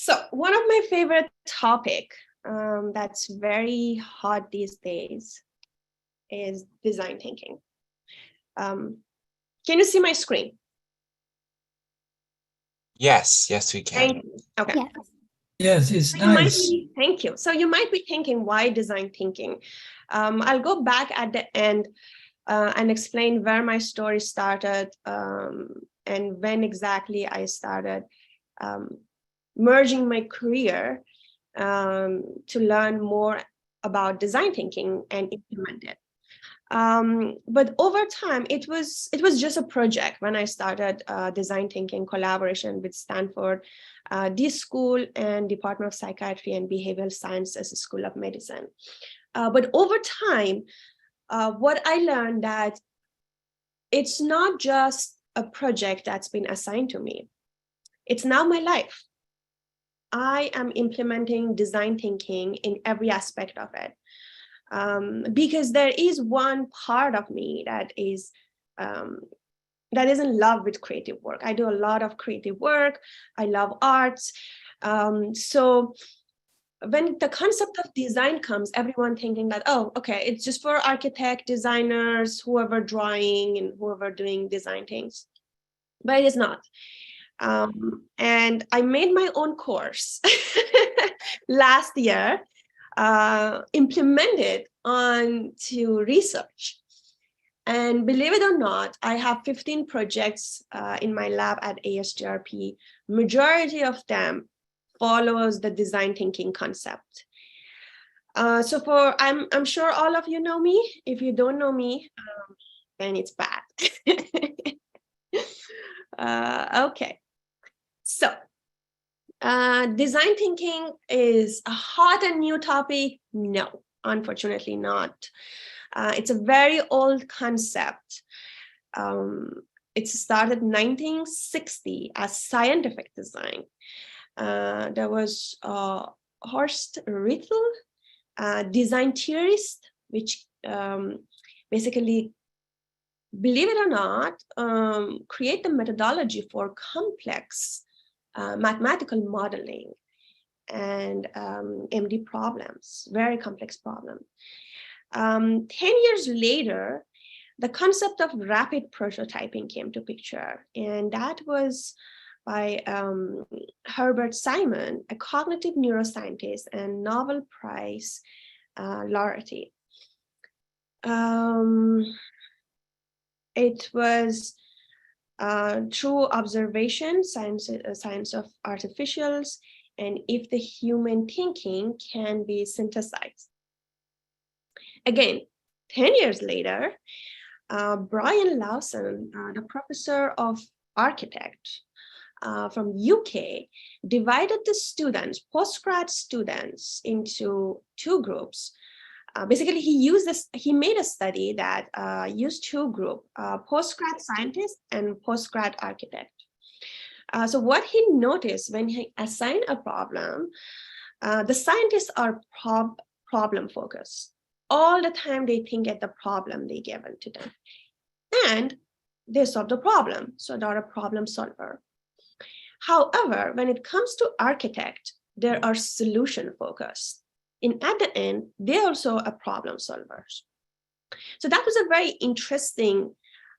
So one of my favorite topic that's very hot these days is design thinking. Can you see my screen? Yes, we Thank can. you. Okay. Yes. Yes, it's So nice. thank you. So you might be thinking, why design thinking? I'll go back at the end and explain where my story started and when exactly I started merging my career to learn more about design thinking and implement it. But over time, it was just a project when I started design thinking collaboration with Stanford, D School and Department of Psychiatry and Behavioral Sciences School of Medicine. But over time, what I learned that it's not just a project that's been assigned to me. It's now my life. I am implementing design thinking in every aspect of it. Because there is one part of me that is in love with creative work. I do a lot of creative work. I love arts. So when the concept of design comes, everyone thinking that, oh, okay, it's just for architect, designers, whoever drawing and whoever doing design things. But it is not. And I made my own course last year, implemented onto research. And believe it or not, I have 15 projects in my lab at ASGRP. Majority of them follows the design thinking concept. So I'm sure all of you know me. If you don't know me, then it's bad. Okay. So design thinking is a hot and new topic? No, unfortunately not. It's a very old concept. It started in 1960 as scientific design. There was Horst Rittel, design theorist, which basically, believe it or not, create the methodology for complex mathematical modeling and MD problems, very complex problems. 10 years later, the concept of rapid prototyping came to picture, and that was by Herbert Simon, a cognitive neuroscientist and Nobel Prize laureate. It was through observation, science of artificials, and if the human thinking can be synthesized. Again, 10 years later, Brian Lawson, the professor of architect from UK, divided the students, postgrad students, into two groups. Basically, he made a study that used two groups, postgrad scientist and postgrad architect. So what he noticed when he assigned a problem, the scientists are problem focused. All the time they think at the problem they given to them. And they solve the problem, so they're a problem solver. However, when it comes to architect, they are solution focused. And at the end, they're also a problem solvers. So that was a very interesting,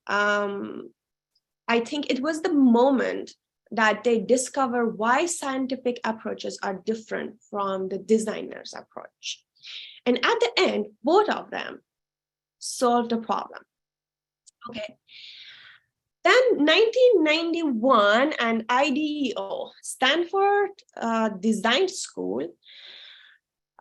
I think it was the moment that they discover why scientific approaches are different from the designer's approach. And at the end, both of them solved the problem. Okay. Then 1991, and IDEO, Stanford Design School,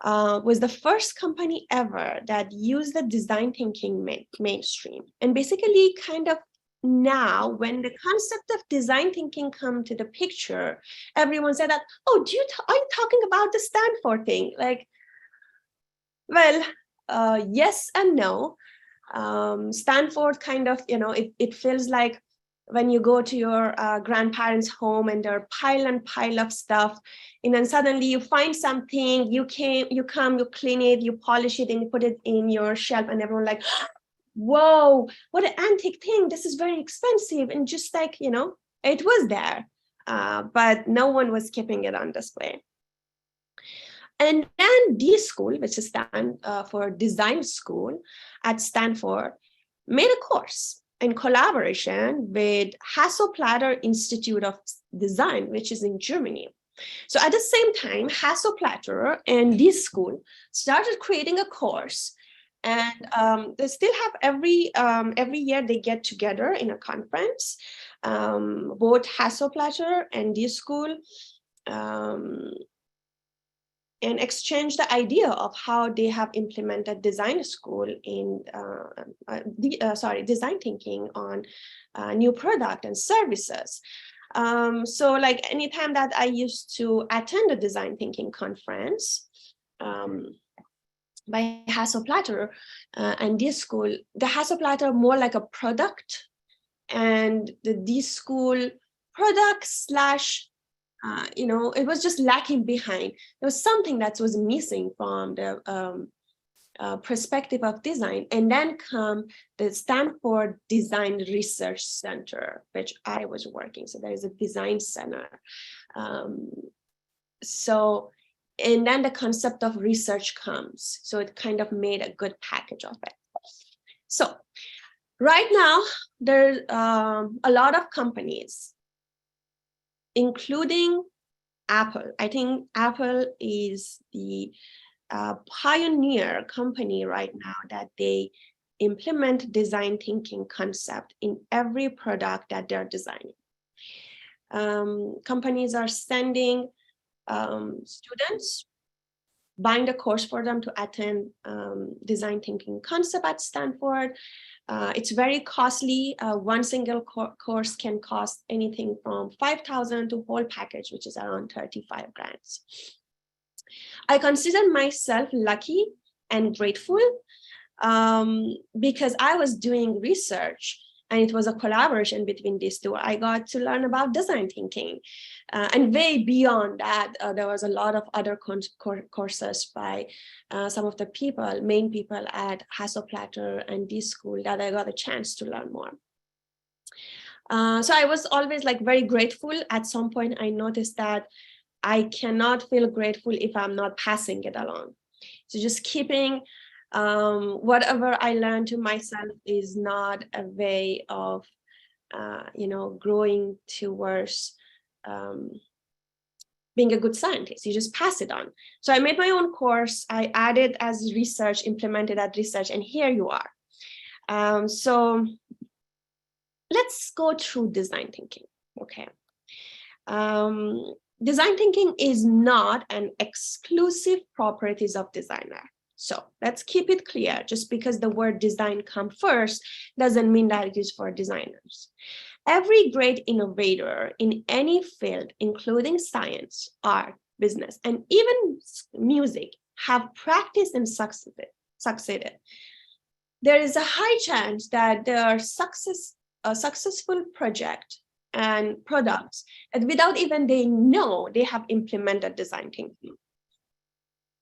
was the first company ever that used the design thinking mainstream. And basically kind of now, when the concept of design thinking come to the picture, everyone said that, oh, are you talking about the Stanford thing? Like, well, yes and no. Stanford kind of, it feels like when you go to your grandparents' home and there are pile of stuff, and then suddenly you find something, you come, you clean it, you polish it, and you put it in your shelf, and everyone like, whoa, what an antique thing! This is very expensive, and just like it was there. but no one was keeping it on display. And then D School, which is stand for Design School at Stanford, made a course in collaboration with Hasso-Platter Institute of Design, which is in Germany. So at the same time, Hasso-Platter and D School started creating a course, and they still have every year they get together in a conference. Both Hasso-Platter and D School and exchange the idea of how they have implemented design school in design thinking on new product and services. So like anytime that I used to attend a design thinking conference by Hasso-Platter and D School, the Hasso-Platter more like a product, and the D School product slash it was just lacking behind. There was something that was missing from the perspective of design. And then come the Stanford Design Research Center, which I was working. So there is a design center. And then the concept of research comes. So it kind of made a good package of it. So right now, there's a lot of companies, including Apple. I think Apple is the pioneer company right now that they implement design thinking concept in every product that they're designing. Companies are sending students, buying the course for them to attend design thinking concept at Stanford. It's very costly. One single course can cost anything from $5,000 to whole package, which is around 35 grand. I consider myself lucky and grateful because I was doing research and it was a collaboration between these two. I got to learn about design thinking. And way beyond that, there was a lot of other courses by some of the main people at Hasso-Platter and D School that I got a chance to learn more. So I was always like very grateful. At some point, I noticed that I cannot feel grateful if I'm not passing it along. So just keeping whatever I learned to myself is not a way of, growing towards being a good scientist. You just pass it on. So I made my own course. I added as research, implemented as research, and here you are. So let's go through design thinking. Okay. Design thinking is not an exclusive properties of designer. So let's keep it clear. Just because the word design comes first doesn't mean that it is for designers. Every great innovator in any field, including science, art, business, and even music, have practiced and succeeded. There is a high chance that their successful project and products, and without even they know they have implemented design thinking.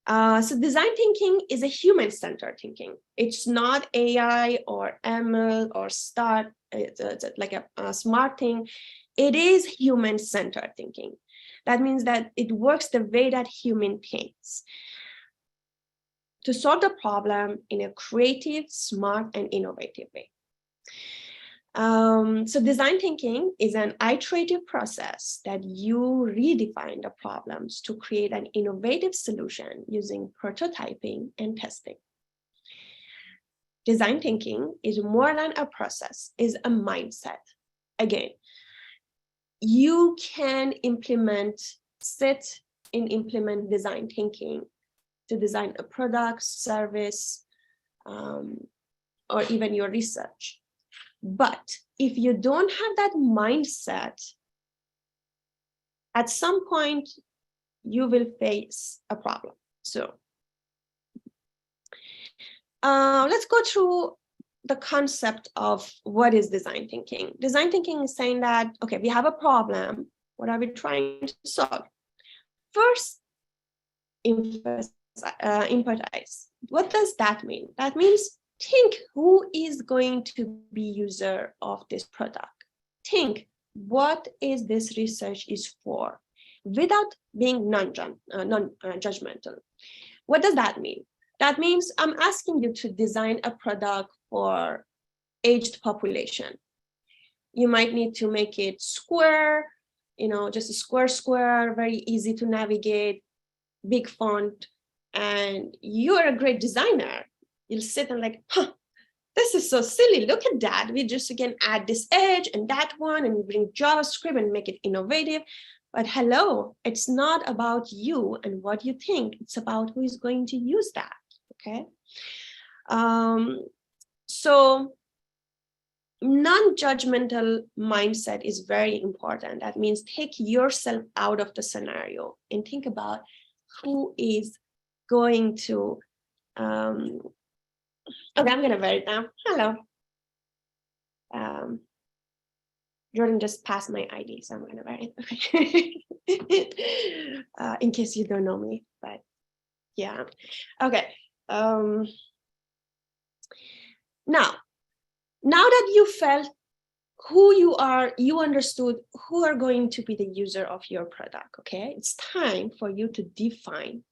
So design thinking is a human-centered thinking. It's not AI or ML or it's like a smart thing. It is human-centered thinking. That means that it works the way that human thinks to solve the problem in a creative, smart, and innovative way. So design thinking is an iterative process that you redefine the problems to create an innovative solution using prototyping and testing. Design thinking is more than a process, is a mindset. Again, you can implement design thinking to design a product, service, or even your research. But if you don't have that mindset, at some point you will face a problem. So let's go through the concept of what is design thinking. Design thinking is saying that, okay, we have a problem. What are we trying to solve? First, empathize. What does that mean? That means think who is going to be user of this product. Think what is this research is for, without being non-judgmental. What does that mean? That means I'm asking you to design a product for aged population. You might need to make it square, just a square, very easy to navigate, big font, and you're a great designer. You'll sit and like, this is so silly. Look at that. We just again add this edge and that one and bring JavaScript and make it innovative. But hello, it's not about you and what you think. It's about who is going to use that. Okay. So non-judgmental mindset is very important. That means take yourself out of the scenario and think about who is going to, okay, I'm gonna wear it now. Hello. Jordan just passed my ID, so I'm gonna wear it. Okay. In case you don't know me, but yeah. Okay. Now that you felt who you are, you understood who are going to be the user of your product, okay? It's time for you to define,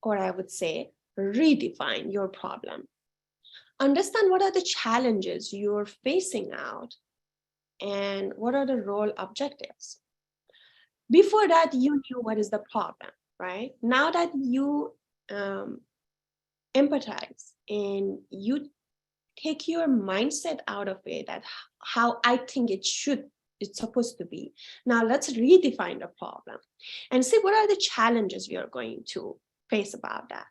or I would say, redefine your problem. Understand what are the challenges you're facing out and what are the role objectives. Before that, you knew what is the problem, right? Now that you empathize and you take your mindset out of it, that how I think it's supposed to be. Now let's redefine the problem and see what are the challenges we are going to face about that.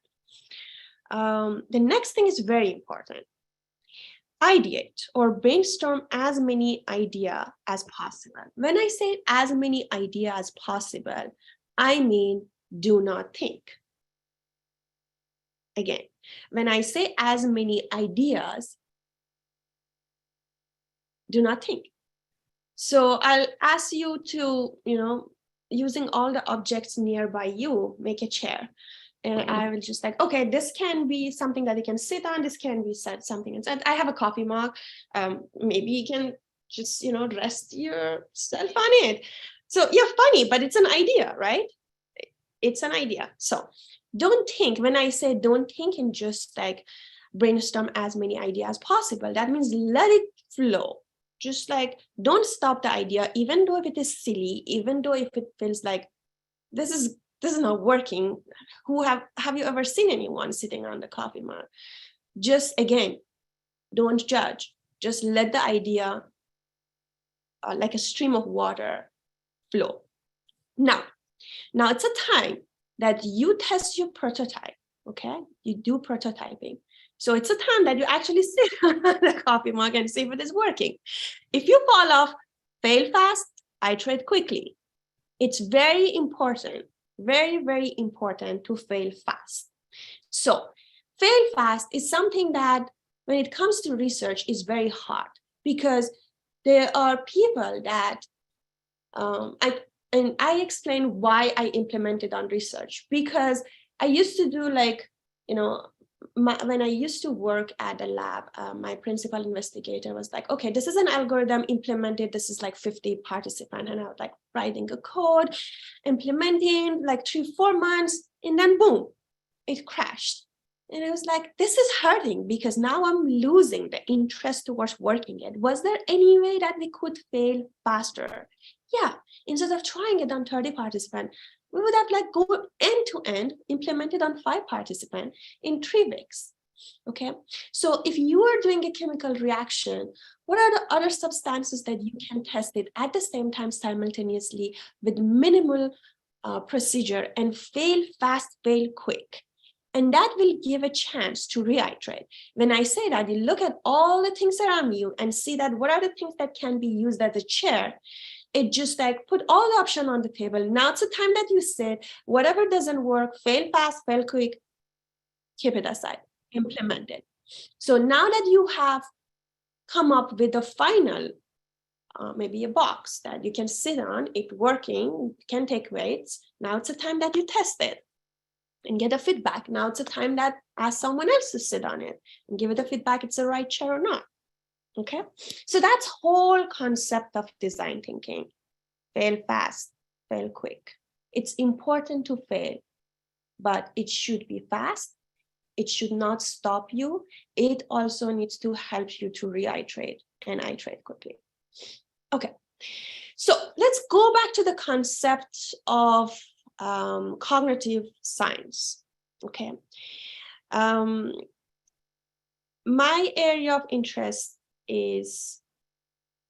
The next thing is very important. Ideate or brainstorm as many ideas as possible. When I say as many ideas as possible, I mean do not think. Again, when I say as many ideas, do not think. So I'll ask you to, using all the objects nearby you, make a chair. And I will just like, okay, this can be something that you can sit on. This can be something inside. I have a coffee mug. Maybe you can just, rest yourself on it. So yeah, funny, but it's an idea, right? It's an idea. So don't think. When I say don't think and just like brainstorm as many ideas as possible, that means let it flow. Just like don't stop the idea, even though if it is silly, even though if it feels like this is not working. Have you ever seen anyone sitting on the coffee mug? Just again, don't judge. Just let the idea, like a stream of water, flow. Now it's a time that you test your prototype. Okay, you do prototyping. So it's a time that you actually sit on the coffee mug and see if it is working. If you fall off, fail fast, iterate quickly. It's very important, very, very important to fail fast. So fail fast is something that when it comes to research is very hard, because there are people that, I explain why I implemented on research, because I used to do like, when I used to work at a lab, my principal investigator was like, okay, this is an algorithm implemented. This is like 50 participants. And I was like writing a code, implementing like 3-4 months, and then boom, it crashed. And it was like, this is hurting because now I'm losing the interest towards working it. Was there any way that we could fail faster? Yeah, instead of trying it on 30 participants, we would have like go end to end, implemented on 5 participants in 3 weeks. Okay, so if you are doing a chemical reaction, what are the other substances that you can test it at the same time simultaneously with minimal procedure and fail fast, fail quick? And that will give a chance to reiterate. When I say that, you look at all the things around you and see that what are the things that can be used as a chair. It just like put all the options on the table. Now it's the time that you sit, whatever doesn't work, fail fast, fail quick, keep it aside, implement it. So now that you have come up with a final, maybe a box that you can sit on, it working, can take weights. Now it's the time that you test it and get a feedback. Now it's a time that ask someone else to sit on it and give it a feedback, it's the right chair or not. Okay, so that's whole concept of design thinking. Fail fast, fail quick. It's important to fail, but it should be fast. It should not stop you. It also needs to help you to reiterate and iterate quickly. Okay, so let's go back to the concept of cognitive science. Okay, my area of interest is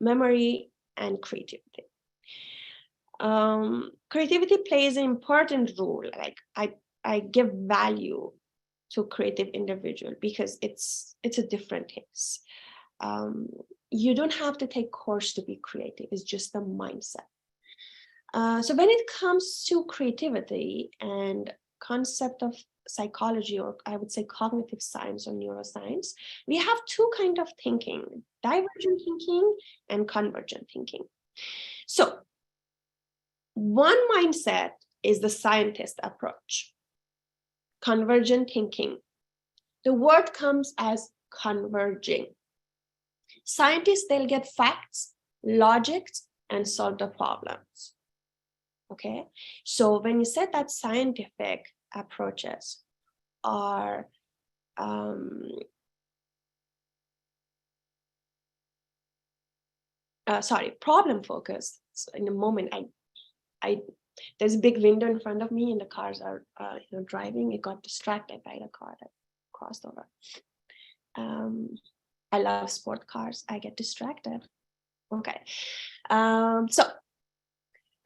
memory and creativity. Creativity plays an important role. Like I give value to creative individual because it's a different case. You don't have to take course to be creative. It's just the mindset. So when it comes to creativity and concept of psychology, or I would say cognitive science or neuroscience, we have two kinds of thinking: divergent thinking and convergent thinking. So one mindset is the scientist approach. Convergent thinking. The word comes as converging. Scientists, they'll get facts, logics, and solve the problems. Okay, so when you said that scientific approaches are problem focused. So in a moment, I there's a big window in front of me, and the cars are driving. It got distracted by the car that crossed over. I love sport cars. I get distracted. Okay, so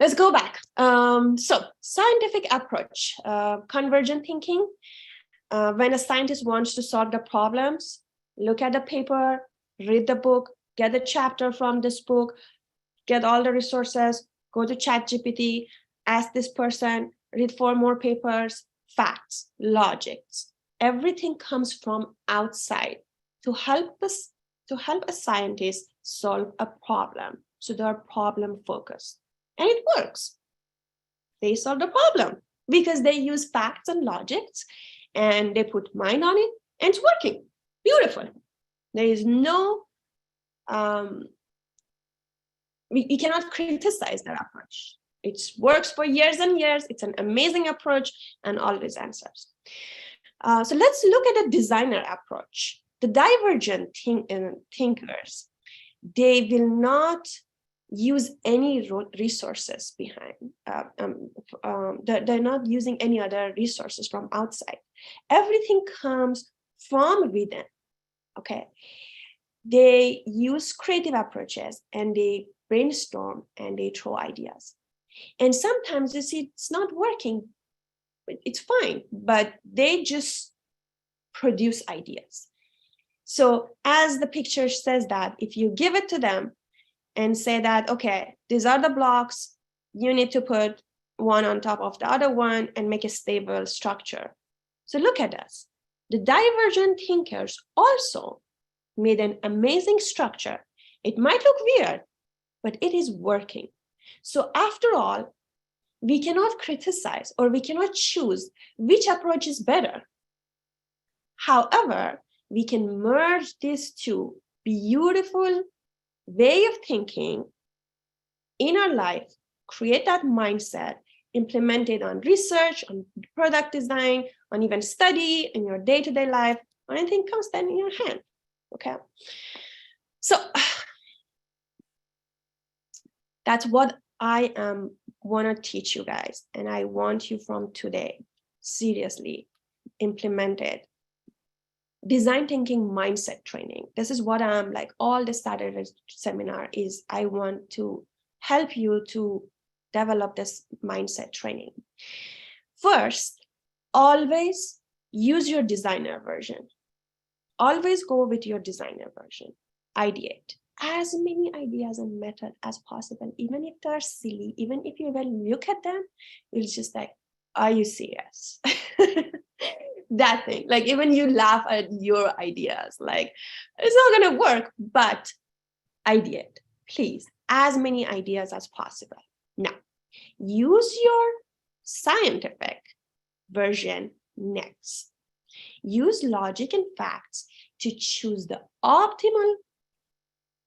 let's go back. So scientific approach, convergent thinking. When a scientist wants to solve the problems, look at the paper, read the book, get the chapter from this book, get all the resources, go to ChatGPT, ask this person, read 4 more papers, facts, logics. Everything comes from outside to help a scientist solve a problem. So they are problem focused. And it works. They solve the problem because they use facts and logics and they put mind on it, and it's working. Beautiful. There is no, we cannot criticize that approach. It works for years and years. It's an amazing approach and all these answers. So let's look at a designer approach. The divergent thinkers, they will not use any resources behind. They're not using any other resources from outside. Everything comes from within. Okay, they use creative approaches and they brainstorm and they throw ideas. And sometimes you see it's not working. It's fine, but they just produce ideas. So as the picture says, that if you give it to them and say that, okay, these are the blocks, you need to put one on top of the other one and make a stable structure. So look at us. The divergent thinkers also made an amazing structure. It might look weird, but it is working. So after all, we cannot criticize or we cannot choose which approach is better. However, we can merge these two beautiful way of thinking in our life, create that mindset, implement it on research, on product design, on even study in your day-to-day life, or anything comes then in your hand. Okay, so that's what I want to teach you guys, and I want you from today seriously implement it. Design thinking mindset training. This is what I'm like. All the Saturday seminar is I want to help you to develop this mindset training. First, always use your designer version. Always go with your designer version. Ideate as many ideas and methods as possible, even if they're silly, even if you even look at them, it's just like, are you serious? That thing, like even you laugh at your ideas, like it's not going to work, but ideate, please, as many ideas as possible. Now, use your scientific version next. Use logic and facts to choose the optimal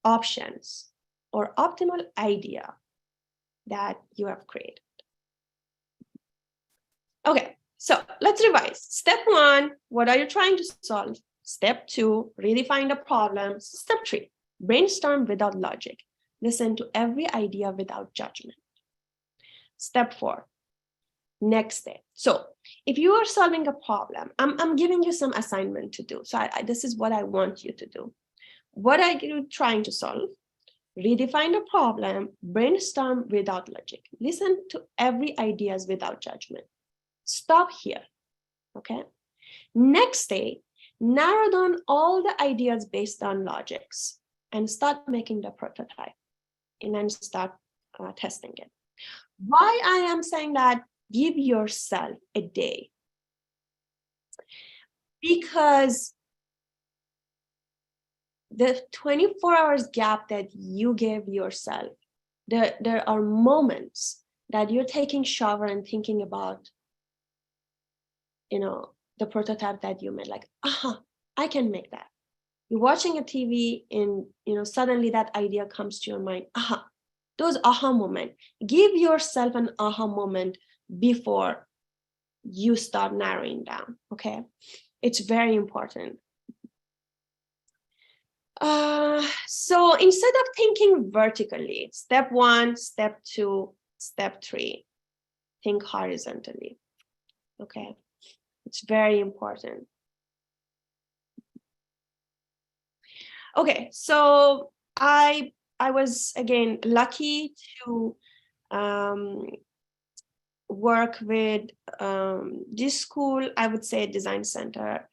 options or optimal idea that you have created. Okay, so let's revise. Step 1, what are you trying to solve? Step 2, redefine the problem. Step 3, brainstorm without logic. Listen to every idea without judgment. Step 4, next step. So if you are solving a problem, I'm giving you some assignment to do. So this is what I want you to do. What are you trying to solve? Redefine the problem, brainstorm without logic. Listen to every ideas without judgment. Stop here, okay? Next day, narrow down all the ideas based on logics and start making the prototype and then start testing it. Why I am saying that, give yourself a day. Because the 24 hours gap that you give yourself, there are moments that you're taking shower and thinking about, the prototype that you made, like, I can make that. You're watching a TV and, suddenly that idea comes to your mind. Those aha moment. Give yourself an aha moment before you start narrowing down, okay? It's very important. So instead of thinking vertically, step 1, step 2, step 3, think horizontally, okay? It's very important. Okay, so I was, again, lucky to work with this school, I would say design center.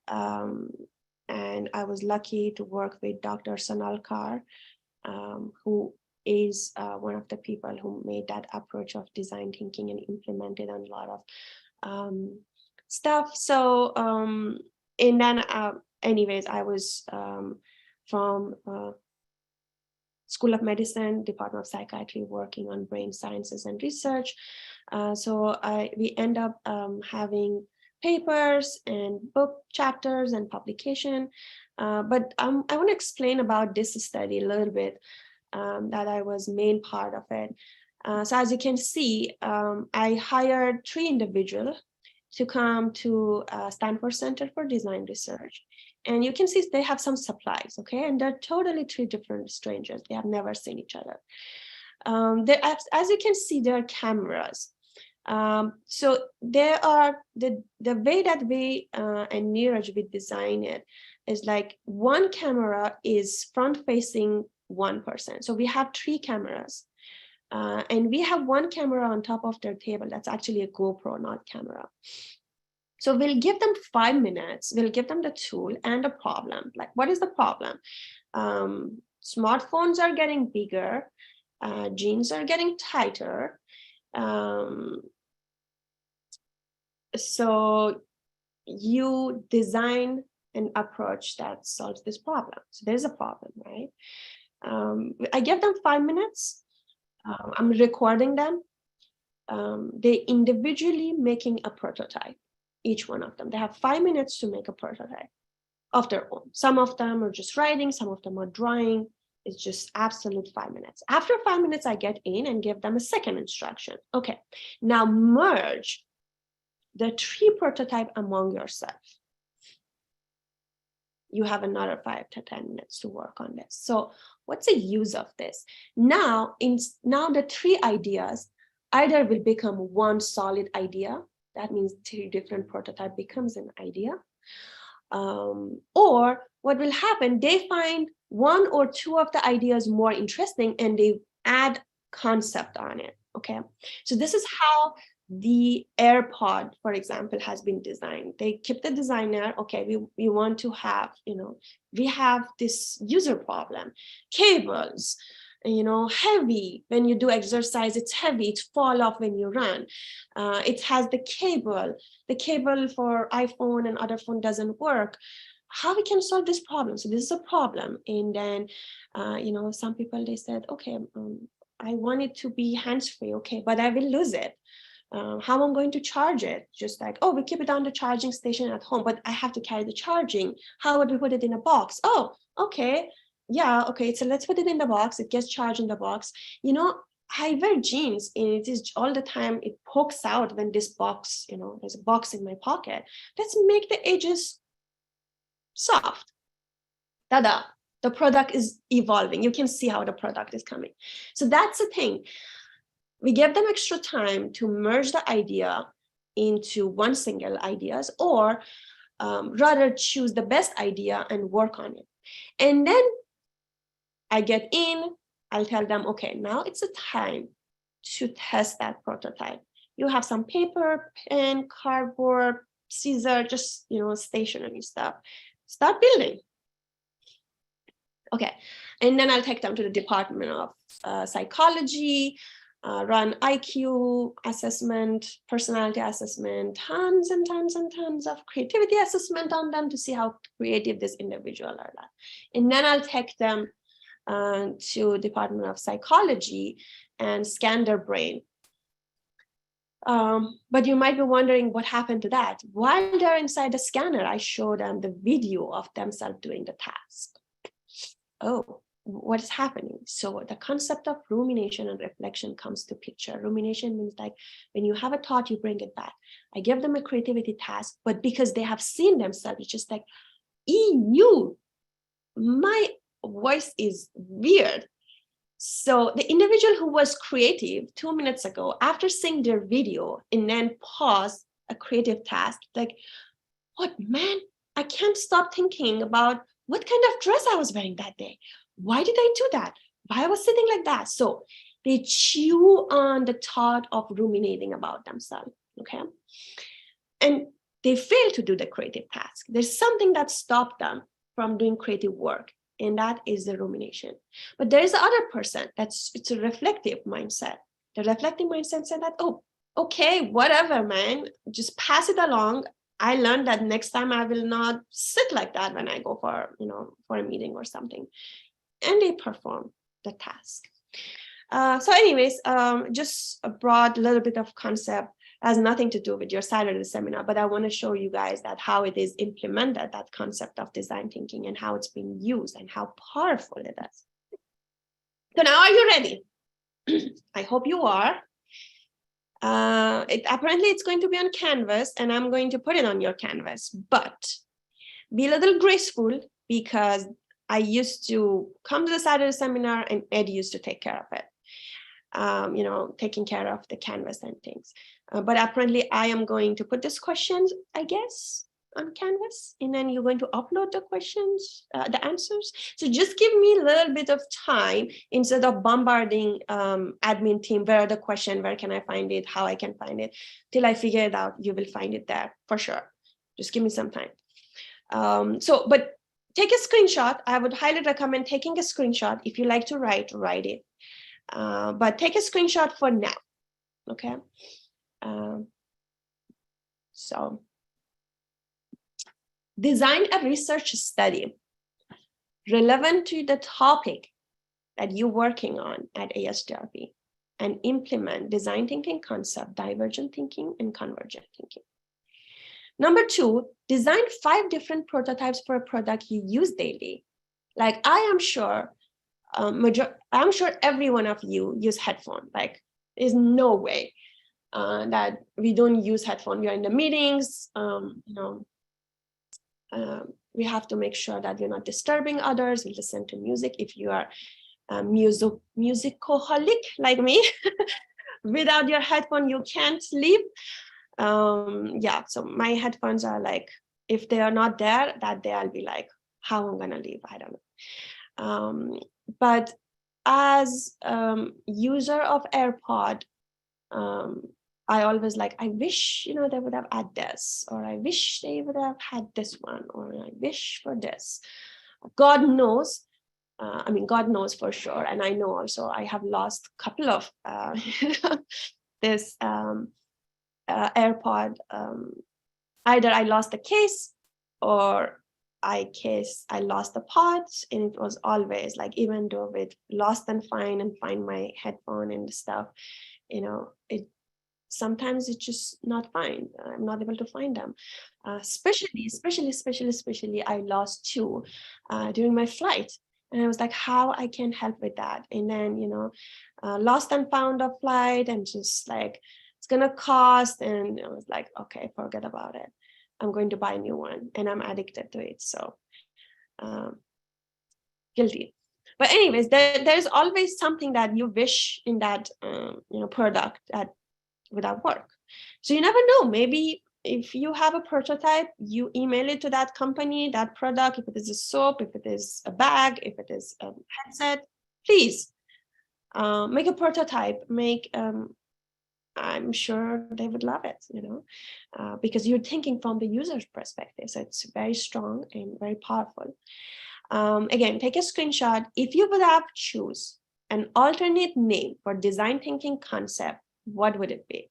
And I was lucky to work with Dr. Sanal Kar, who is one of the people who made that approach of design thinking and implemented on a lot of stuff. So, and then, anyways, I was from School of Medicine, Department of Psychiatry, working on brain sciences and research. So we end up having papers and book chapters and publication. But I want to explain about this study a little bit, that I was main part of it. So as you can see, I hired 3 individuals to come to Stanford Center for Design Research. And you can see they have some supplies, okay? And they're totally 3 different strangers. They have never seen each other. As you can see, there are cameras. So there are, the way that we and Neeraj, we design it is like one camera is front facing one person. So we have 3 cameras. And we have one camera on top of their table. That's actually a GoPro, not camera. So we'll give them 5 minutes. We'll give them the tool and the problem. Like, what is the problem? Smartphones are getting bigger. Jeans are getting tighter. So you design an approach that solves this problem. So there's a problem, right? I give them 5 minutes. I'm recording them. They individually making a prototype, each one of them. They have 5 minutes to make a prototype of their own. Some of them are just writing, some of them are drawing. It's just absolute 5 minutes. After 5 minutes, I get in and give them a second instruction. Okay, now merge the 3 prototype among yourself. You have another 5 to 10 minutes to work on this. So what's the use of this? Now the 3 ideas either will become one solid idea. That means 3 different prototype becomes an idea. Or what will happen, they find 1 or 2 of the ideas more interesting and they add concept on it, okay? So this is how the AirPod, for example, has been designed. They keep the designer, okay, we want to have, we have this user problem, cables, heavy. When you do exercise, it's heavy, it fall off when you run. It has the cable for iPhone and other phone doesn't work. How we can solve this problem? So this is a problem. And then, some people, they said, okay, I want it to be hands-free, okay, but I will lose it. How I'm going to charge it? Just like, oh, we keep it on the charging station at home, but I have to carry the charging. How would we put it in a box? Oh, okay. yeah, okay, so let's put it in the box. It gets charged in the box. You know, I wear jeans and it is all the time, it pokes out when this box, you know, there's a box in my pocket. Let's make the edges soft. Tada, the product is evolving. You can see how the product is coming. So that's the thing. We give them extra time to merge the idea into one single ideas, or rather choose the best idea and work on it. And then I get in, I'll tell them, okay, now it's the time to test that prototype. You have some paper, pen, cardboard, scissor, just, you know, stationery stuff. Start building. Okay, and then I'll take them to the Department of Psychology, run IQ assessment, personality assessment, tons and tons and tons of creativity assessment on them to see how creative this individual are. And then I'll take them to Department of Psychology and scan their brain. But you might be wondering what happened to that. While they're inside the scanner, I show them the video of themselves doing the task. Oh, what is happening? So the concept of rumination and reflection comes to picture. Rumination means like when you have a thought, you bring it back. I give them a creativity task, but because they have seen themselves, it's just like, you, my voice is weird. So the individual who was creative 2 minutes ago, after seeing their video and then pause a creative task, like, what, man, I can't stop thinking about what kind of dress I was wearing that day. Why did I do that? Why I was sitting like that? So they chew on the thought of ruminating about themselves, okay? And they fail to do the creative task. There's something that stopped them from doing creative work, and that is the rumination. But there is the other person, it's a reflective mindset. The reflective mindset said that, oh, okay, whatever, man, just pass it along. I learned that next time I will not sit like that when I go for, you know, for a meeting or something. And they perform the task. So anyways, just a broad little bit of concept, has nothing to do with your Saturday seminar, but I want to show you guys that how it is implemented, that concept of design thinking, and how it's being used and how powerful it is. So now, are you ready? I hope you are. Apparently it's going to be on Canvas, and I'm going to put it on your Canvas, but be a little graceful, because I used to come to the Saturday seminar and Ed used to take care of it. You know, taking care of the Canvas and things. But apparently I am going to put these questions, I guess, on Canvas, and then you're going to upload the questions, the answers. So just give me a little bit of time instead of bombarding admin team, where are the question, where can I find it, how I can find it, till I figure it out. You will find it there for sure. Just give me some time. But take a screenshot. I would highly recommend taking a screenshot. If you like to write it. But take a screenshot for now, okay? So design a research study relevant to the topic that you're working on at ASDRP, and implement design thinking concept, divergent thinking, and convergent thinking. Number 2, design 5 different prototypes for a product you use daily. Like I am sure, I'm sure every one of you use headphone. Like there's no way that we don't use headphone. We are in the meetings, we have to make sure that we're not disturbing others. We listen to music. If you are a musicaholic like me, without your headphone, you can't sleep. Yeah, so my headphones are like, if they are not there, that day I'll be like, how I'm gonna leave, I don't know. But as user of AirPod, I always like, I wish, you know, they would have had this, or I wish they would have had this one, or I wish for this. God knows, God knows for sure. And I know also I have lost a couple of this AirPod. Either I lost the case, or I lost the pods, and it was always like, even though with lost and find my headphone and stuff, you know, sometimes it's just not fine. I'm not able to find them. Especially I lost 2 during my flight. And I was like, how I can help with that? And then, lost and found a flight, and just like, it's gonna cost. And I was like, okay, forget about it. I'm going to buy a new one, and I'm addicted to it. So guilty. But anyways, there's always something that you wish in that product that would have worked. So you never know. Maybe if you have a prototype, you email it to that company, that product, if it is a soap, if it is a bag, if it is a headset, please make a prototype. I'm sure they would love it, because you're thinking from the user's perspective. So it's very strong and very powerful. Again, take a screenshot. If you would have choose an alternate name for design thinking concept, what would it be?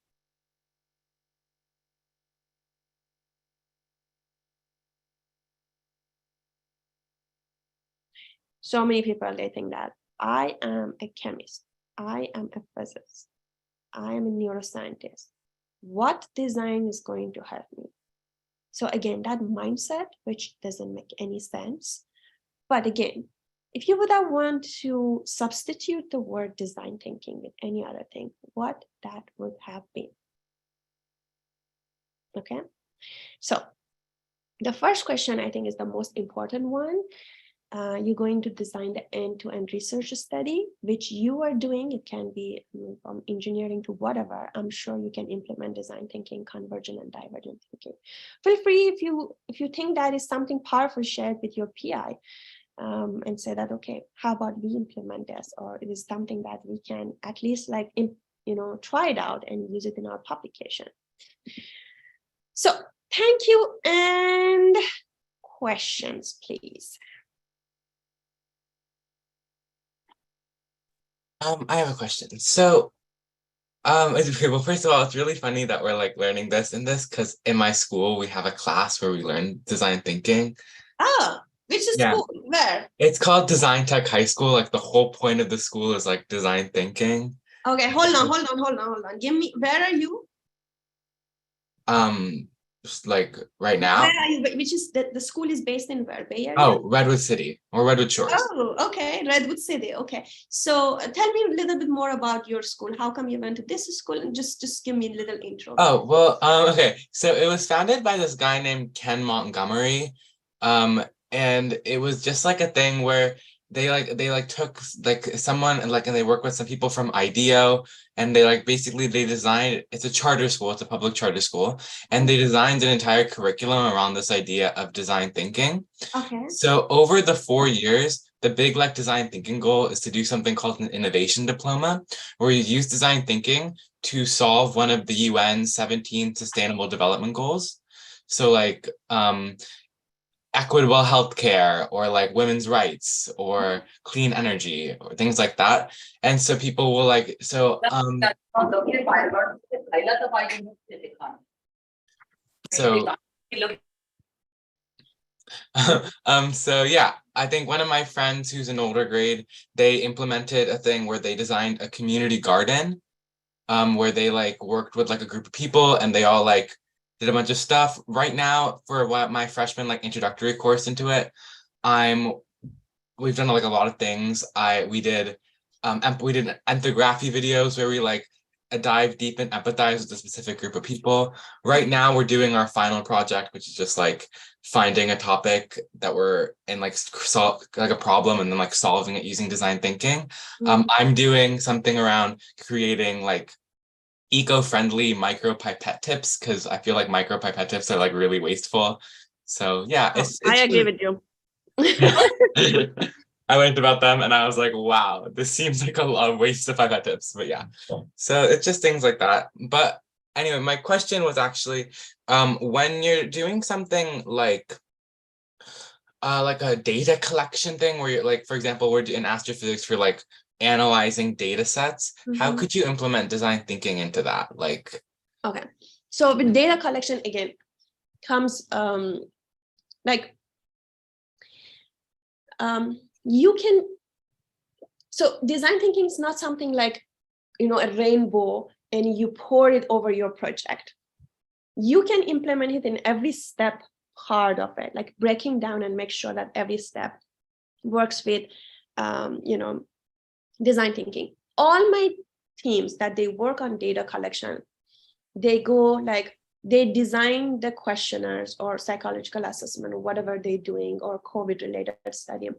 So many people, they think that I am a chemist, I am a physicist, I am a neuroscientist. What design is going to help me? So again, that mindset, which doesn't make any sense. But again, if you would have want to substitute the word design thinking with any other thing, what that would have been? Okay, so the first question, I think, is the most important one. You're going to design the end-to-end research study, which you are doing. It can be from engineering to whatever. I'm sure you can implement design thinking, convergent and divergent thinking. Feel free, if you think that is something powerful, share it with your PI. And say that, okay, how about we implement this, or it is something that we can at least try it out and use it in our publication. So thank you. And questions, please. I have a question. So, well, first of all, it's really funny that we're like learning this because in my school we have a class where we learn design thinking. Oh, which is Yeah. school? Where? It's called Design Tech High School. Like the whole point of the school is like design thinking. Okay, hold on. Give me, where are you? Just like right Where now. are you? Which is the school is based in where? Bay Area? Oh, Redwood City or Redwood Shores. Oh, okay, Redwood City. Okay, so tell me a little bit more about your school. How come you went to this school? And just give me a little intro. Oh, well, okay. So it was founded by this guy named Ken Montgomery. And it was just like a thing where they took like someone and they work with some people from IDEO, and they designed, it's a charter school, it's a public charter school, and they designed an entire curriculum around this idea of design thinking. Okay. So over the 4 years, the big design thinking goal is to do something called an innovation diploma, where you use design thinking to solve one of the UN's 17 Sustainable Development Goals. So equitable healthcare, or women's rights, or clean energy, or things like that. And so people will so so yeah, I think one of my friends who's an older grade, they implemented a thing where they designed a community garden, where they worked with a group of people, and they all did a bunch of stuff. Right now, for what my freshman introductory course into it, we've done a lot of things. We did ethnography videos where we dive deep and empathize with a specific group of people. Right now, we're doing our final project, which is just finding a topic that we're in, solve a problem, and then solving it using design thinking. I'm doing something around creating eco-friendly micro pipette tips, because I feel like micro pipette tips are really wasteful. So yeah, I agree with you. I learned about them and I was like, wow, this seems like a waste of pipette tips. But yeah, so it's just things like that. But anyway, my question was actually, when you're doing something like a data collection thing, where you're for example, we're in astrophysics for analyzing data sets, how could you implement design thinking into that? Okay, so with data collection, again, comes you can, so design thinking is not something a rainbow and you pour it over your project. You can implement it in every step part of it, breaking down and make sure that every step works with design thinking. All my teams that they work on data collection, they go like, they design the questionnaires or psychological assessment or whatever they're doing, or COVID related study.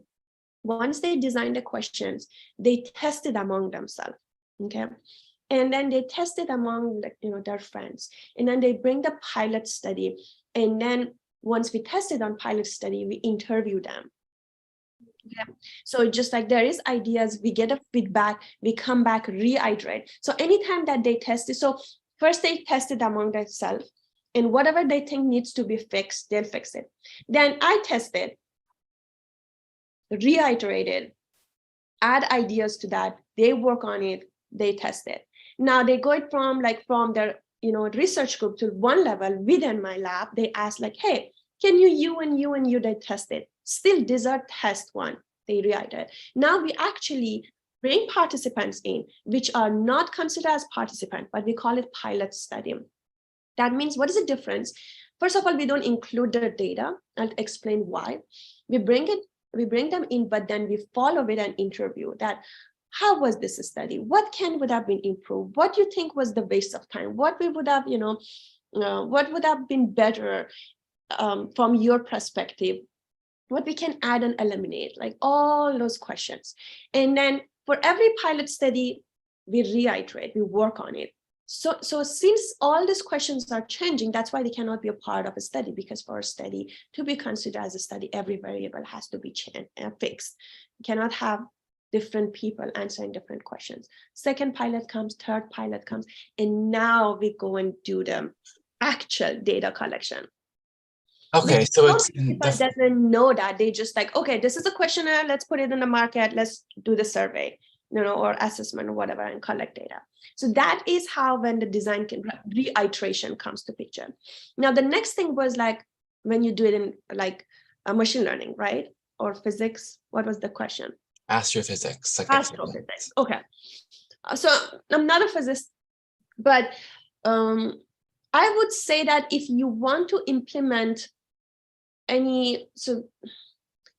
Once they design the questions, they test it among themselves. Okay. And then they test it among their friends. And then they bring the pilot study. And then once we test it on pilot study, we interview them. Okay. So just like there is ideas, we get a feedback, we come back, reiterate. So anytime that they test it, so first they test it among themselves, and whatever they think needs to be fixed, they'll fix it. Then I test it, reiterate it, add ideas to that, they work on it, they test it. Now they go it from their research group to one level within my lab. They ask like, hey, can you and you, they test it. Still dessert test one, they reiterate. Now we actually bring participants in, which are not considered as participants, but we call it pilot study. That means, what is the difference? First of all, we don't include the data. I'll explain why. We bring them in, but then we follow with an interview that, how was this study? What would have been improved? What do you think was the waste of time? What we would have, what would have been better from your perspective? What we can add and eliminate, like all those questions. And then for every pilot study, we reiterate, we work on it. So since all these questions are changing, that's why they cannot be a part of a study, because for a study to be considered as a study, every variable has to be fixed. You cannot have different people answering different questions. Second pilot comes, third pilot comes, and now we go and do the actual data collection. Okay, so it's people doesn't know that. They just like, okay, this is a questionnaire, let's put it in the market, let's do the survey, or assessment or whatever, and collect data. So that is how when the design reiteration comes to picture. Now the next thing was like when you do it in like machine learning, right? Or physics. What was the question? Astrophysics. Astrophysics. Okay. So I'm not a physicist, but I would say that if you want to implement so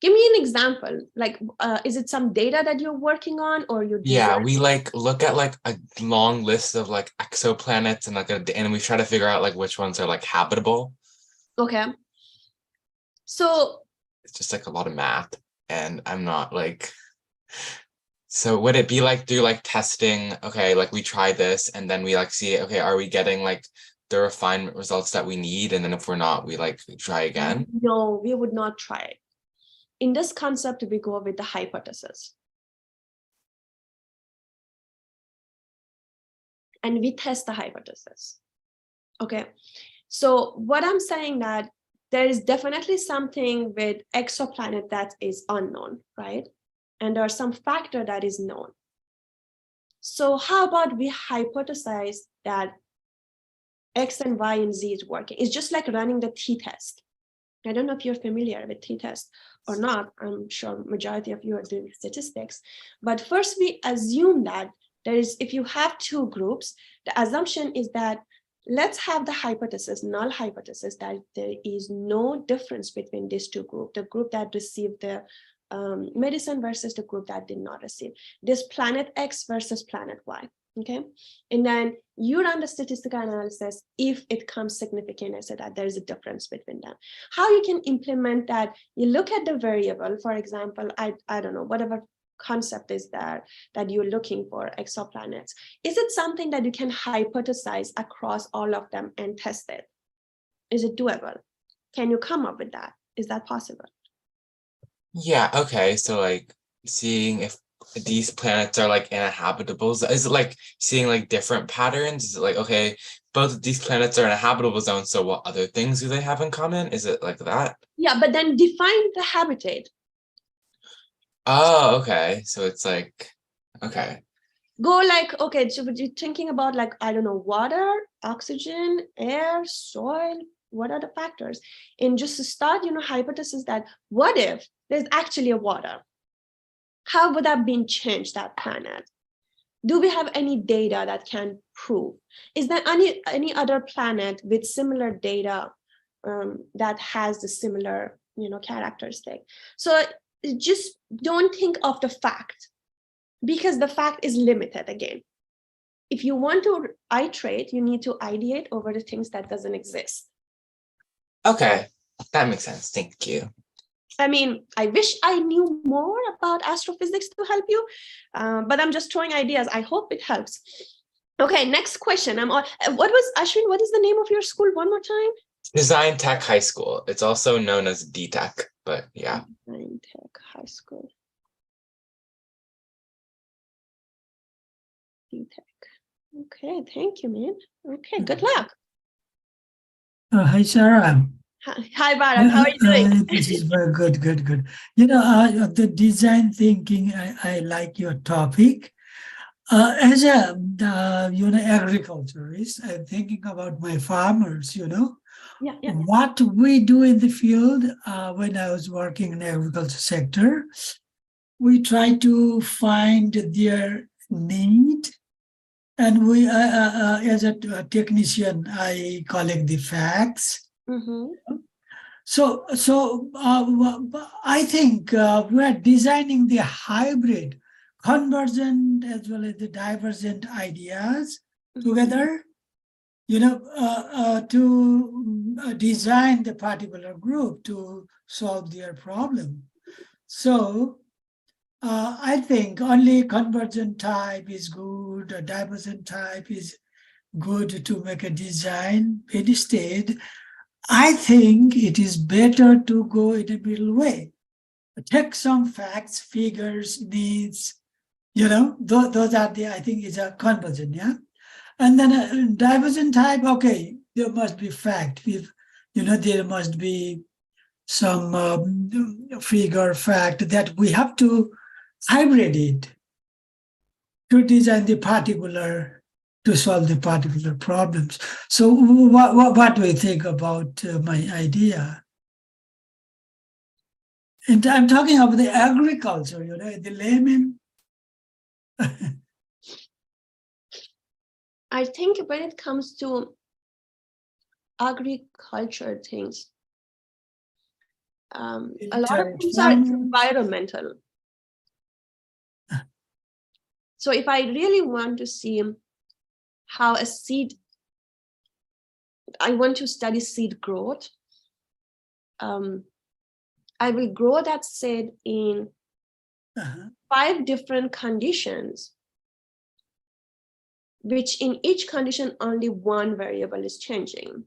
give me an example, like is it some data that you're working on, or you're we like look at like a long list of like exoplanets and we try to figure out like which ones are like habitable. Okay. So it's just like a lot of math, and I'm not like, so would it be like do like testing, okay, like we try this and then we like see, okay, are we getting like the refinement results that we need, and then if we're not, we like try again? No, we would not try it. In this concept, we go with the hypothesis. And we test the hypothesis. Okay. So what I'm saying that there is definitely something with exoplanet that is unknown, right? And there's some factor that is known. So how about we hypothesize that X and Y and Z is working? It's just like running the t-test. I don't know if you're familiar with t-test or not. I'm sure majority of you are doing statistics. But first we assume that there is, if you have two groups, the assumption is that let's have the hypothesis, null hypothesis, that there is no difference between these two groups, the group that received the medicine versus the group that did not receive. This planet X versus planet Y. Okay, and then you run the statistical analysis. If it comes significant, I said that there's a difference between them. How you can implement that? You look at the variable, for example, I don't know, whatever concept is there that you're looking for, exoplanets. Is it something that you can hypothesize across all of them and test it? Is it doable? Can you come up with that? Is that possible? Yeah, okay, so like seeing if these planets are like inhabitable. Is it like seeing like different patterns? Is it like, okay, both of these planets are in a habitable zone, so what other things do they have in common? Is it like that? Yeah, but then define the habitat. Oh, okay. So it's like, okay. Go like, okay, so you're thinking about like, I don't know, water, oxygen, air, soil, what are the factors? And just to start, hypothesis that what if there's actually a water? How would that been changed, that planet? Do we have any data that can prove? Is there any other planet with similar data that has the similar, characteristic? So just don't think of the fact, because the fact is limited again. If you want to iterate, you need to ideate over the things that doesn't exist. Okay, that makes sense. Thank you. I mean, I wish I knew more about astrophysics to help you, but I'm just throwing ideas. I hope it helps. Okay, next question. What was, Ashwin, what is the name of your school one more time? Design Tech High School. It's also known as DTech, but yeah. Design Tech High School. DTech. Okay, thank you, man. Okay, good luck. Hi, Sarah. Hi, Bharat. How are you doing? This is very good, good. You know, the design thinking, I like your topic. As a, agriculturist, I'm thinking about my farmers, Yeah. What we do in the field when I was working in the agriculture sector, we try to find their need. And we, as a technician, I collect the facts. Mm-hmm. So I think we're designing the hybrid, convergent as well as the divergent ideas together, to design the particular group to solve their problem. So I think only convergent type is good, a divergent type is good to make a design. Instead, I think it is better to go in a middle way. Take some facts, figures, needs, those are I think is a convergent, yeah? And then a divergent type, okay, there must be fact. There must be some figure, fact that we have to hybrid it to design the particular, to solve the particular problems. So what do you think about my idea? And I'm talking about the agriculture, the layman. I think when it comes to agriculture things, a lot of things are environmental. So if I really want to see how a seed, I want to study seed growth, I will grow that seed in 5 different conditions, which in each condition only one variable is changing.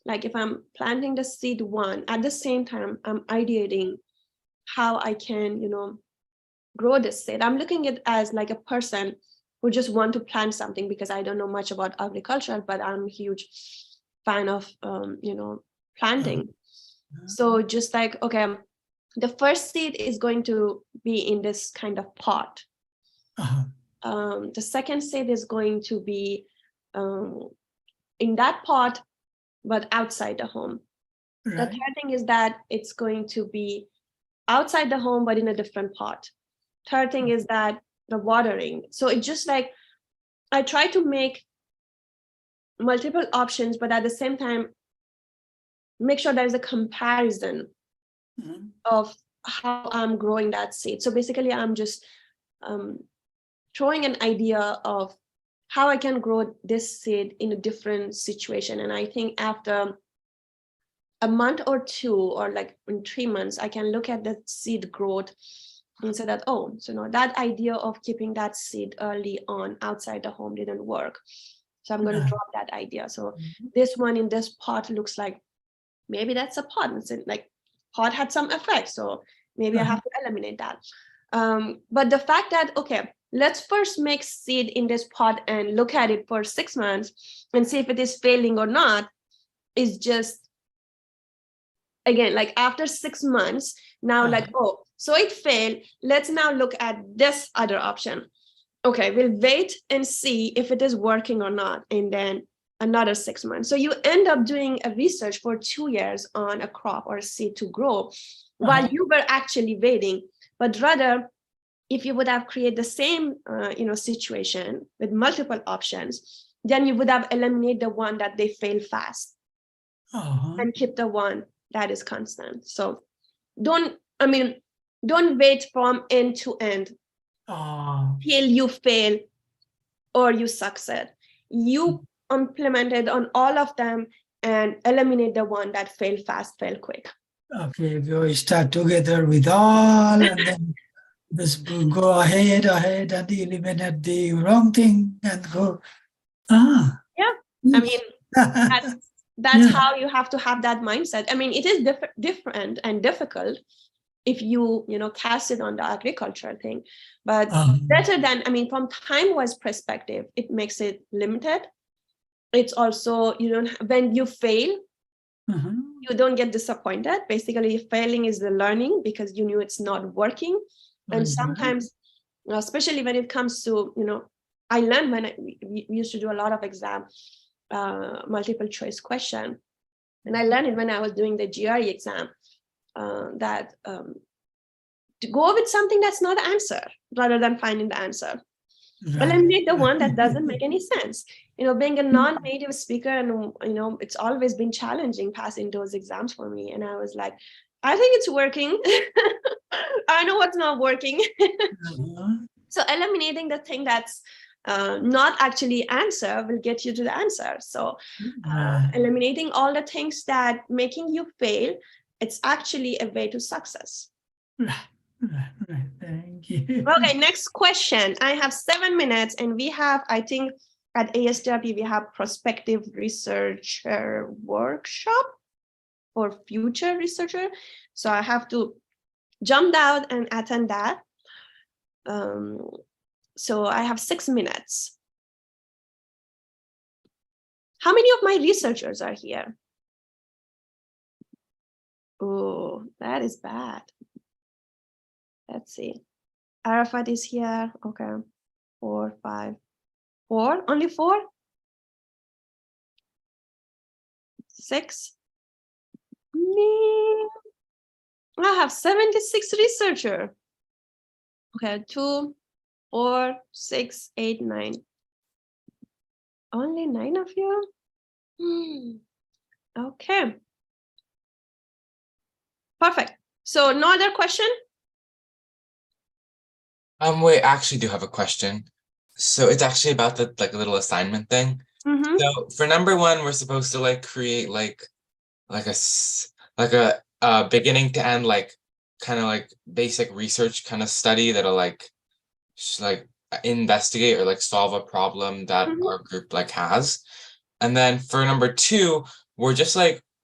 Like if I'm planting the seed 1, at the same time I'm ideating how I can, grow this seed. I'm looking at it as like a person who just want to plant something, because I don't know much about agriculture, but I'm a huge fan of, planting. So just like, okay, the first seed is going to be in this kind of pot. The second seed is going to be in that pot, but outside the home. Right. The third thing is that it's going to be outside the home, but in a different pot. Third thing is that the watering. So it's just like, I try to make multiple options, but at the same time, make sure there's a comparison of how I'm growing that seed. So basically, I'm just throwing an idea of how I can grow this seed in a different situation. And I think after a month or 2, or like in 3 months, I can look at the seed growth and say that, oh, so no, that idea of keeping that seed early on outside the home didn't work. So I'm going to drop that idea. So this one in this pot looks like, maybe that's a pot. It's like pot had some effect. So maybe I have to eliminate that. But the fact that, okay, let's first make seed in this pot and look at it for 6 months and see if it is failing or not, is just, again, like after 6 months, now like, oh, so it failed. Let's now look at this other option. Okay, we'll wait and see if it is working or not. And then another 6 months. So you end up doing a research for 2 years on a crop or a seed to grow while you were actually waiting. But rather, if you would have created the same situation with multiple options, then you would have eliminated the one that they fail fast and keep the one that is constant. So don't I mean, don't wait from end to end till you fail or you succeed. You implemented on all of them and eliminate the one that failed fast, fail quick. Okay, we start together with all, and then just go ahead, and eliminate the wrong thing and go. Yeah, I mean, that's Yeah. how you have to have that mindset. I mean, it is different and difficult if you cast it on the agriculture thing, but better than, I mean, from time-wise perspective, it makes it limited. It's also, when you fail, you don't get disappointed. Basically, failing is the learning because you knew it's not working. And sometimes, especially when it comes to, I learned when we used to do a lot of exam, multiple choice question. And I learned it when I was doing the GRE exam, that to go with something that's not the answer rather than finding the answer. Eliminate the one that doesn't make any sense. Being a non-native speaker, and it's always been challenging passing those exams for me. And I was like, I think it's working. I know what's not working. So eliminating the thing that's not actually answer will get you to the answer. So eliminating all the things that making you fail, it's actually a way to success. Right. Thank you. Okay, next question. I have 7 minutes, and we have, I think, at ASW, we have prospective researcher workshop for future researcher. So I have to jump down and attend that. So I have 6 minutes. How many of my researchers are here? Oh, that is bad. Let's see. Arafat is here. Okay. 4, 5, 4. Only 4? 6? Me. I have 76 researchers. Okay, 2, 4, 6, 8, 9. Only 9 of you? Okay. Perfect. So no other question? Wait, I actually do have a question. So it's actually about the like little assignment thing. So for number 1, we're supposed to create like a beginning to end kind of basic research kind of study that'll investigate or solve a problem that our group has. And then for number 2, we're just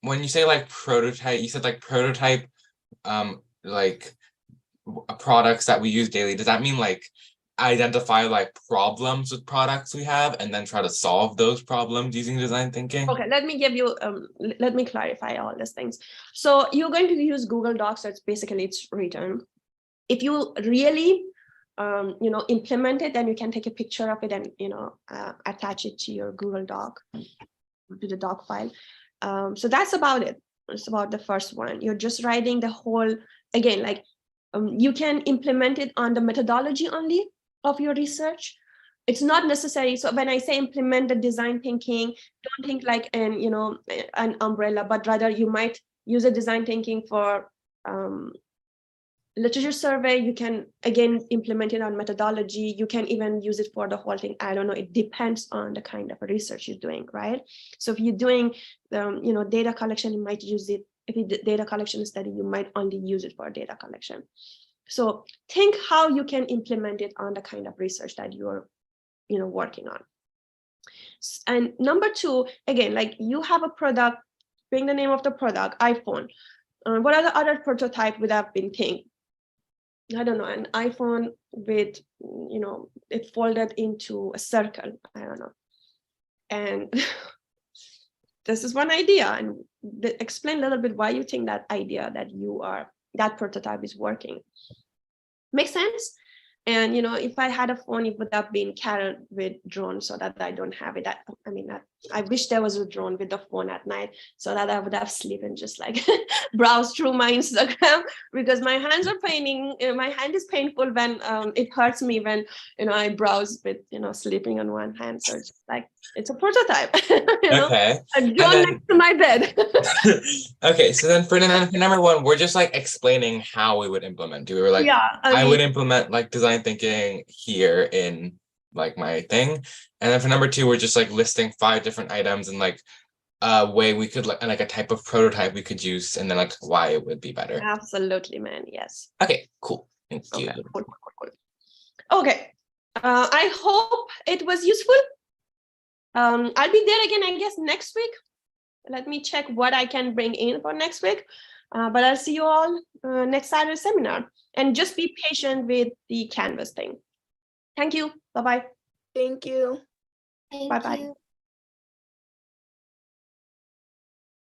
when you say prototype, you said prototype products that we use daily. Does that mean identify problems with products we have and then try to solve those problems using design thinking? Okay, let me give you let me clarify all these things. So you're going to use Google Docs. So it's written. If you really implement it, then you can take a picture of it and attach it to your Google Doc, to the doc file. So that's about it. It's about the first one. You're just writing the whole, again, you can implement it on the methodology only of your research. It's not necessary. So when I say implement the design thinking, don't think like an umbrella, but rather you might use a design thinking for literature survey. You can again implement it on methodology. You can even use it for the whole thing. I don't know. It depends on the kind of research you're doing, right? So if you're doing data collection, you might use it. If it's data collection study, you might only use it for data collection. So think how you can implement it on the kind of research that you're working on. And number 2, again, you have a product, bring the name of the product, iPhone. What are the other prototype would have been think? I don't know, an iPhone with, it folded into a circle. I don't know. And this is one idea, and explain a little bit why you think that idea that that prototype is working. Make sense? And, if I had a phone, it would have been carried with drone so that I don't have it. I wish there was a drone with the phone at night so that I would have sleep and just like browse through my Instagram, because my hands are paining. My hand is painful when it hurts me when, I browse with, sleeping on one hand. So it's just like, it's a prototype, Okay. a And drone then, next to my bed. okay, so then for number one, we're just like explaining how we would implement. We were like, Yeah, I would implement like design thinking here in like my thing. And then for number two, we're just like listing 5 different items and like a way we could like a type of prototype we could use, and then like why it would be better. absolutely, man. Yes. Okay, cool. Thank you. Okay, cool. Okay. I hope it was useful. I'll be there again, I guess, next week. Let me check what I can bring in for next week. But I'll see you all next Saturday seminar. And just be patient with the Canvas thing. Thank you. Bye-bye. Thank you. Bye-bye.